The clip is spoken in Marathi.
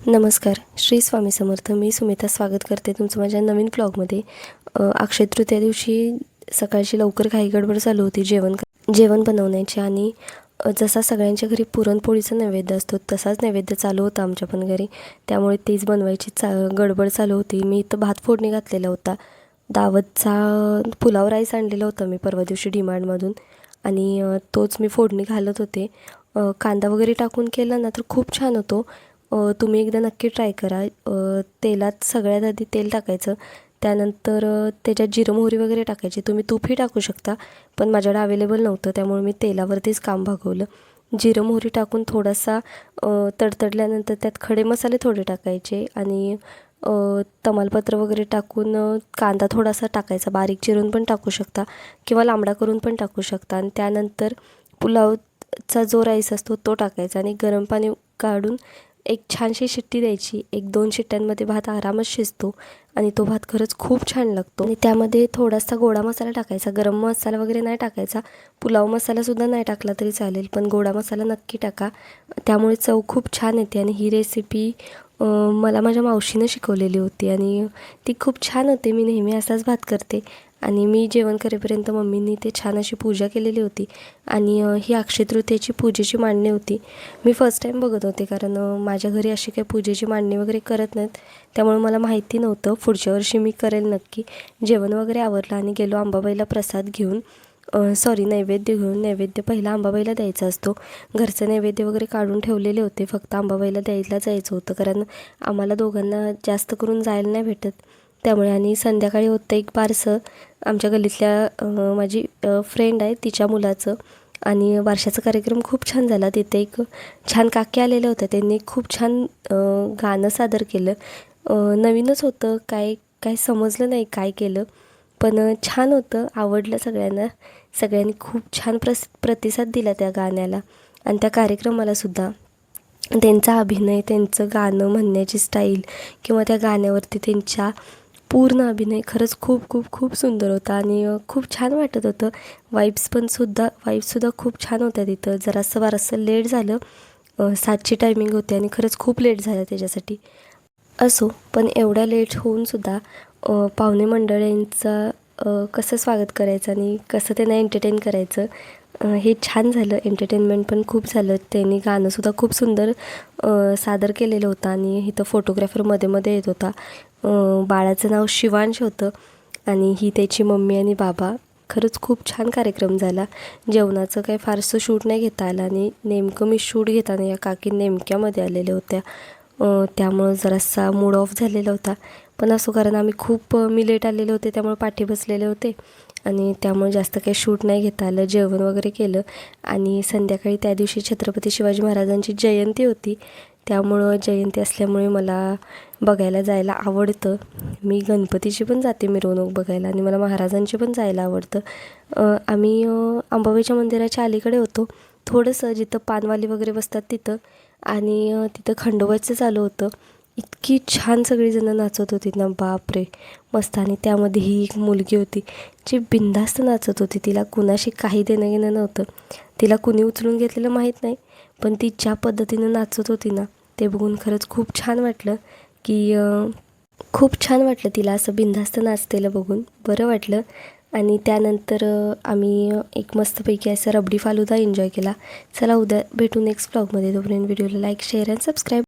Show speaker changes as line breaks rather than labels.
नमस्कार. श्री स्वामी समर्थ. मी सुमिता स्वागत करते तुमचं माझ्या नवीन ब्लॉगमध्ये. अक्षय तृतीया दिवशी सकाळची लवकर घाई गडबड चालू होती जेवण बनवण्याची आणि जसा सगळ्यांच्या घरी पुरणपोळीचा नैवेद्य असतो तसाच नैवेद्य चालू होता आमच्या पण घरी. त्यामुळे तीच बनवायची गडबड चालू होती. मी इथं भात फोडणी घातलेला होता. दावतचा पुलाव राईस आणलेला होता मी परवा दिवशी डीमार्टमधून आणि तोच मी फोडणी घालत होते. कांदा वगैरे टाकून केला ना तर खूप छान होतो. तुम्ही एकदा नक्की ट्राय करा. तेलात सगळ्यात आधी तेल टाकायचं, त्यानंतर त्याच्यात जिरं मोहरी वगैरे टाकायची. तुम्ही तूपही टाकू शकता, पण माझ्याकडे अवेलेबल नव्हतं त्यामुळे मी तेलावरतीच काम भागवलं. जिरं मोहरी टाकून थोडासा तडतडल्यानंतर त्यात खडे मसाले थोडे टाकायचे आणि तमालपत्र वगैरे टाकून कांदा थोडासा टाकायचा, बारीक चिरून पण टाकू शकता किंवा लांबडा करून पण टाकू शकता. आणि त्यानंतर पुलावचा जो राईस असतो तो टाकायचा आणि गरम पाणी काढून एक छानशी शिट्टी द्यायची. 1-2 शिट्ट्यांमध्ये भात आरामात शिजतो आणि तो भात खरंच खूप छान लागतो. आणि त्यामध्ये थोडासा गोडा मसाला टाकायचा, गरम मसाला वगैरे नाही टाकायचा. पुलाव मसालासुद्धा नाही टाकला तरी चालेल, पण गोडा मसाला नक्की टाका, त्यामुळे चव खूप छान येते. आणि ही रेसिपी मला माझ्या मावशीनं शिकवलेली होती आणि ती खूप छान होते. मी नेहमी असाच भात करते आणि मी जेवण करेपर्यंत मम्मींनी ते छान अशी पूजा केलेली होती. आणि ही अक्षय तृतीयेची पूजेची मांडणी होती. मी फर्स्ट टाईम बघत होते, कारण माझ्या घरी अशी काही पूजेची मांडणी वगैरे करत नाहीत, त्यामुळे मला माहिती नव्हतं. पुढच्या वर्षी मी करेल नक्की. जेवण वगैरे आवरलं आणि गेलो अंबाबाईला प्रसाद घेऊन, नैवेद्य घेऊन. नैवेद्य पहिला अंबाबाईला द्यायचा असतो. घरचं नैवेद्य वगैरे काढून ठेवलेले होते, फक्त अंबाबाईला द्यायला जायचं होतं, कारण आम्हाला दोघांना जास्त करून जायला नाही भेटत त्यामुळे. आणि संध्याकाळी होतं एक बारसं आमच्या गल्लीतल्या माझी फ्रेंड आहे तिच्या मुलाचं, आणि बारशाचा कार्यक्रम खूप छान झाला. तिथे एक छान काकी आलेल्या होत्या, त्यांनी खूप छान गाणं सादर केलं. नवीनच होतं, काय समजलं नाही काय केलं, पण छान होतं, आवडलं सगळ्यांना. सगळ्यांनी खूप छान प्रतिसाद दिला त्या गाण्याला आणि त्या कार्यक्रमालासुद्धा. त्यांचा अभिनय, त्यांचं गाणं म्हणण्याची स्टाईल किंवा त्या गाण्यावरती त्यांच्या पूर्ण अभिनय खरंच खूप खूप खूप सुंदर होता आणि खूप छान वाटत होतं. वाईब्ससुद्धा खूप छान होत्या तिथं. जरासं लेट झालं, 7ची टायमिंग होती आणि खरंच खूप लेट झालं त्याच्यासाठी. असो, पण एवढा लेट होऊनसुद्धा पाहुणे मंडळींचं कसं स्वागत करायचं आणि कसं त्यांना एंटरटेन करायचं, हे छान झालं. एंटरटेनमेंट पण खूप झालं. त्यांनी गाणंसुद्धा खूप सुंदर सादर केलेलं होतं आणि इथं फोटोग्राफर मध्ये मध्ये येत होता. बाळाचं नाव शिवांश होतं आणि ही त्याची मम्मी आणि बाबा. खरंच खूप छान कार्यक्रम झाला. जेवणाचं काही फारसं शूट नाही घेता आलं आणि नेमकं मी शूट घेताना या काकी नेमक्यामध्ये आलेल्या होत्या, त्यामुळं जरासा मूड ऑफ झालेला होता. पण असो, कारण मी लेट आलेले होते त्यामुळे पाठी बसलेले होते आणि त्यामुळे जास्त काही शूट नाही घेता आलं. जेवण वगैरे केलं आणि संध्याकाळी त्या दिवशी छत्रपती शिवाजी महाराजांची जयंती होती, त्यामुळं जयंती असल्यामुळे मला बघायला जायला आवडतं. मी गणपतीची पण जाते मिरवणूक बघायला आणि मला महाराजांची पण जायला आवडतं. आम्ही अंबाबाईच्या मंदिराच्या अलीकडे होतो, थोडंसं जिथं पानवाली वगैरे बसतात तिथं, आणि तिथं खंडोबाचं चालू होतं. इतकी छान सगळीजणं नाचत होती ना, बापरे मस्त. आणि त्यामध्ये ही एक मुलगी होती जी बिनधास्त नाचत होती. तिला कुणाशी काही देणं घेणं नव्हतं. तिला कुणी उचलून घेतलेलं माहीत नाही, पण ती ज्या पद्धतीनं नाचत होती ना, ते बघून खरंच खूप छान वाटलं. खूप छान वाटलं तिला असं बिनधास्त नाचतेलं बघून, बरं वाटलं. आणि त्यानंतर आम्ही एक मस्तपैकी असं रबडी फालुदा एन्जॉय केला. चला, उद्या भेटू नेक्स्ट ब्लॉगमध्ये. तोपर्यंत व्हिडिओला लाईक, शेअर अँड सबस्क्राईब.